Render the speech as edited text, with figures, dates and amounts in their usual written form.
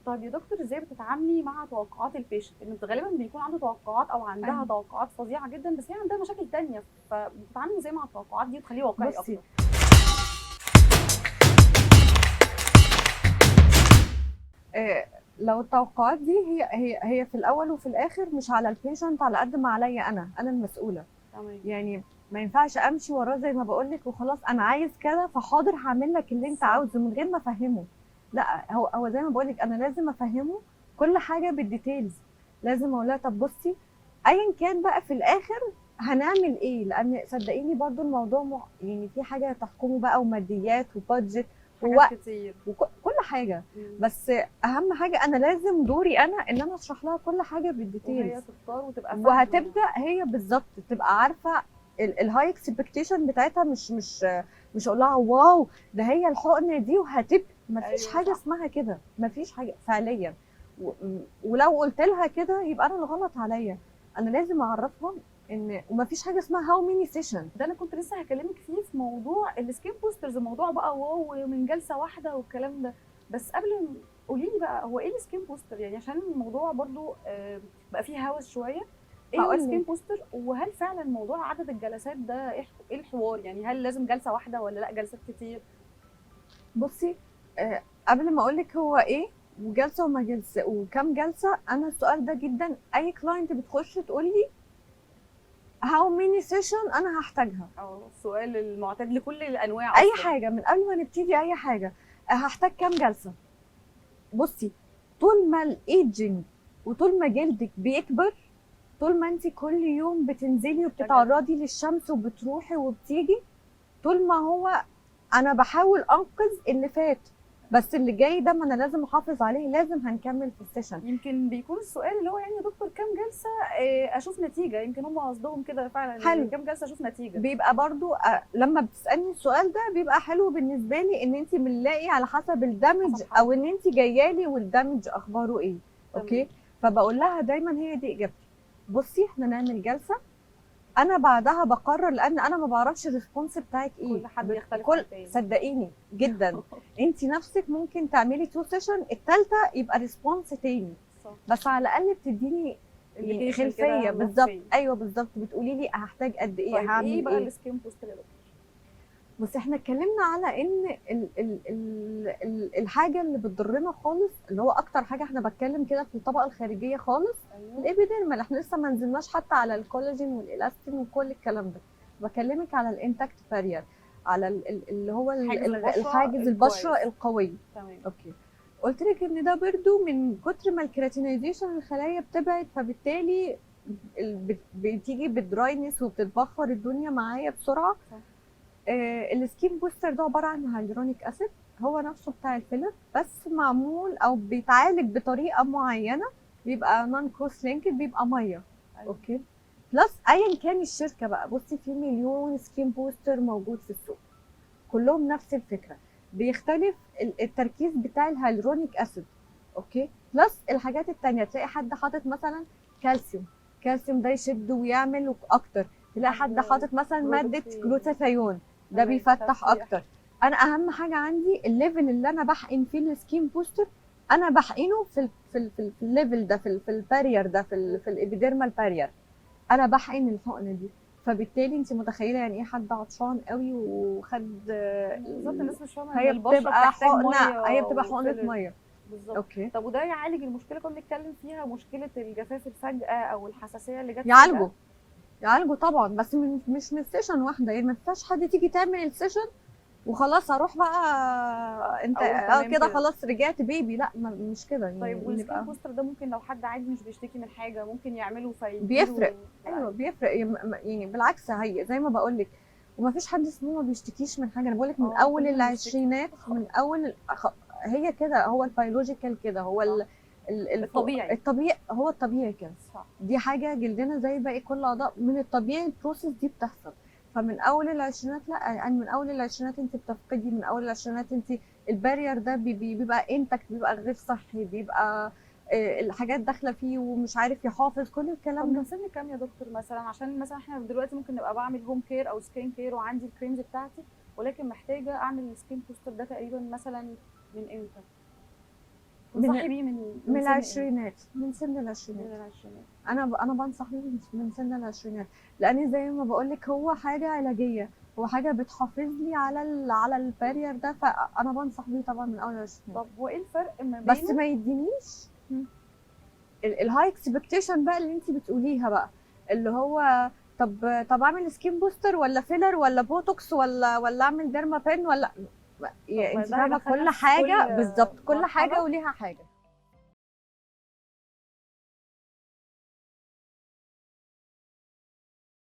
طيب يا دكتور ازاي بتتعاملي مع توقعات البيشنت؟ ان غالبا بيكون عنده توقعات او عندها أيوة. توقعات فظيعه جدا، بس هي عندها مشاكل تانية، فبتتعاملي ازاي مع التوقعات دي وتخليه واقعي بصي، اكتر؟ آه، لو التوقعات دي هي في الاول وفي الاخر مش على البيشنت على قد ما عليا، انا المسؤوله. تمام. يعني ما ينفعش امشي وراه زي ما بقول لك وخلاص انا عايز كده فحاضر هعمل لك اللي انت صح. عاوزه من غير ما افهمه. لا، هو زي ما بقول لك انا لازم افهمه كل حاجه بالديتيلز. لازم اقول لها طب بصي، ايا كان بقى في الاخر هنعمل ايه، لان صدقيني برضو الموضوع يعني في حاجه تحكمه بقى، وماديات وبادجت حاجات ووقت كتير. وكل حاجه. مم. بس اهم حاجه انا لازم دوري انا ان انا اشرح لها كل حاجه بالديتيلز. وهي تختار وتبقى فاهمه يعني. وهتبدا هي بالظبط تبقى عارفه الهاي اكسبكتيشن بتاعتها، مش اقول لها واو ده هي الحقنه دي وهتبقى. ما فيش ايوه حاجه صح. اسمها كده، ما فيش حاجه فعليا. ولو قلت لها كده يبقى انا الغلط عليا. انا لازم اعرفها ان وما فيش حاجه اسمها هاو ميني سيشن. ده انا كنت لسه هكلمك فيه في موضوع السكين بوسترز، موضوع بقى واو من جلسه واحده والكلام ده. بس قولي لي بقى هو ايه السكين بوستر؟ يعني عشان الموضوع برضو بقى فيه هوس شويه. ايه هو هقول لك السكين بوستر؟ وهل فعلا موضوع عدد الجلسات ده إيه الحوار؟ يعني هل لازم جلسه واحده ولا لا جلسات كتير؟ بصي، قبل ما اقول لك هو ايه وجلسه وما جلسه وكم جلسه، انا السؤال ده جدا اي كلاينت بتخش تقول لي هاو ميني سيشن انا هحتاجها. اه، السؤال المعتاد لكل الانواع اي اصلا. حاجه من قبل ما نبتدي اي حاجه، هحتاج كام جلسه. بصي، طول ما الايدجنج وطول ما جلدك بيكبر، طول ما انت كل يوم بتنزلي محتاجه. وبتتعرضي للشمس وبتروحي وبتيجي، طول ما هو انا بحاول انقذ اللي فات، بس اللي جاي ده ما انا لازم احافظ عليه، لازم هنكمل في السيشن. يمكن بيكون السؤال اللي هو يعني يا دكتور كام جلسه اشوف نتيجه؟ يمكن هم قصدهم كده فعلا، يعني حلو. كام جلسه اشوف نتيجه. بيبقى برضو لما بتسالني السؤال ده بيبقى حلو بالنسبه لي ان انت بنلاقي على حسب حسب الدمج، حالته. او ان انت جايه لي والدمج اخباره ايه. اوكي. تمام. فبقول لها دايما هي دي اجابتي. بصي احنا نعمل جلسه، انا بعدها بقرر، لان انا ما بعرفش الريسبونس بتاعك ايه. كل حد يختلف عن كل التاني. صدقيني جدا، انت نفسك ممكن تعملي تو سيشن، الثالثه يبقى ريسبونس تاني. صح. بس على الاقل بتديني يعني انديكيشن كده خلفيه هنروح بالظبط. فين. ايوه بالظبط، بتقولي لي هحتاج قد ايه، طيب ايه هعمل بقى ايه. السكين بوستر يا دكتور؟ بس احنا اتكلمنا على ان الحاجه اللي بتضرنا خالص، اللي هو اكتر حاجه احنا بتكلم كده في الطبقه الخارجيه خالص، ايوه. الابيديرمال. احنا لسه ما نزلناش حتى على الكولاجين والالاستين وكل الكلام ده. بكلمك على الانتاكت بارير، على اللي هو حاجز البشره الحاجز البشره الكويس. القوي. تمام. اوكي. قلت لك ان ده برضو من كتر ما الكراتينيزيشن الخلايا بتبعد، فبالتالي بتيجي بالدراينس وبتتبخر الدنيا معايا بسرعه. صح. السكين بوستر ده عباره عن هيالورونيك اسيد، هو نفسه بتاع الفيلر بس معمول او بيتعالج بطريقه معينه، بيبقى نون كروس لينكد، بيبقى ميه. ايوه. اوكي. بلس ايا كان الشركه بقى، بصي في مليون سكين بوستر موجود في السوق، كلهم نفس الفكره، بيختلف التركيز بتاع الهيالورونيك اسيد. اوكي. بلس الحاجات التانية، تلاقي حد حاطط مثلا كالسيوم، كالسيوم ده يشد ويعمل اكتر. تلاقي حد حد حاطط مثلا ماده بروتين. جلوتاثيون، ده تمام، بيفتح تفتيح. اكتر. انا اهم حاجه عندي الليفل اللي انا بحقن فيه السكين بوستر، انا بحقنه في الليفل ده، في البارير ده، في الابيديرمال بارير، انا بحقن الحقنه دي. فبالتالي انت متخيله يعني ايه حد عطشان قوي وخد بالظبط، الناس مش فاهمه ان هي البشره بتبقى بتحتاج حقنه، ميه هي بتبقى حقنه وفيلر. ميه. بالظبط. اوكي. طب وده يعالج المشكله كنا بنتكلم فيها، مشكله الجفاف الفجأة او الحساسيه اللي جت يعالجوا، فجأة؟ يعالجوا طبعا، بس مش من سيشن واحده. يعني ما ينفعش حد تيجي تعمل السيشن وخلاص اروح بقى انت اقول تمام كده كده. خلاص رجعت بيبي. لا، مش كده طيب يعني والسكين نبقى. بوستر ده ممكن لو حد عادي مش بيشتكي من حاجه ممكن يعمله بيفرق. فيديله ايوه بالعكس؟ بيفرق، يعني بالعكس، هي زي ما بقول لك، وما فيش حد اسمه ما بيشتكيش من حاجه. انا بقول لك من اه اول كلنا بنشتكي. العشرينات، من اول هي كده، هو البيولوجيكال كده، هو صح. الطبيعي. الطبيعي، هو الطبيعي كده. صح. دي حاجه جلدنا زي باقي كل الاعضاء، من الطبيعي البروسيس دي بتحصل. فمن اول العشرينات، لا يعني من اول العشرينات انت بتفقدي، من اول العشرينات انت البارير ده بيبقى انتكت، بيبقى غير صحي، بيبقى الحاجات داخله فيه ومش عارف يحافظ كل طب الكلام من ده. سن كام يا دكتور مثلا؟ عشان مثلا احنا دلوقتي ممكن نبقى بعمل هوم كير او سكين كير وعندي الكريمز بتاعتي، ولكن محتاجه اعمل السكين بوستر ده تقريبا مثلا من امتى؟ تنصحي بيه من من سن إيه؟ العشرينات، من سن العشرينات. من العشرينات. انا بنصح بيه من سن العشرينات، لان زي ما بقول لك هو حاجه علاجيه، هو حاجه بتحافظ لي على البارير ده، فانا بنصح بيه طبعا من اول العشرينات. طب وايه الفرق ما بس بينه؟ ما يدينيش مم. الهاي اكسبكتيشن بقى اللي انت بتقوليها بقى، اللي هو طب اعمل سكين بوستر ولا فيلر ولا بوتوكس ولا اعمل ديرما بين ولا، ما انت ده فاهمه هيدخلنا كل في حاجه كل بالظبط، كل مرحلة. حاجه وليها حاجه.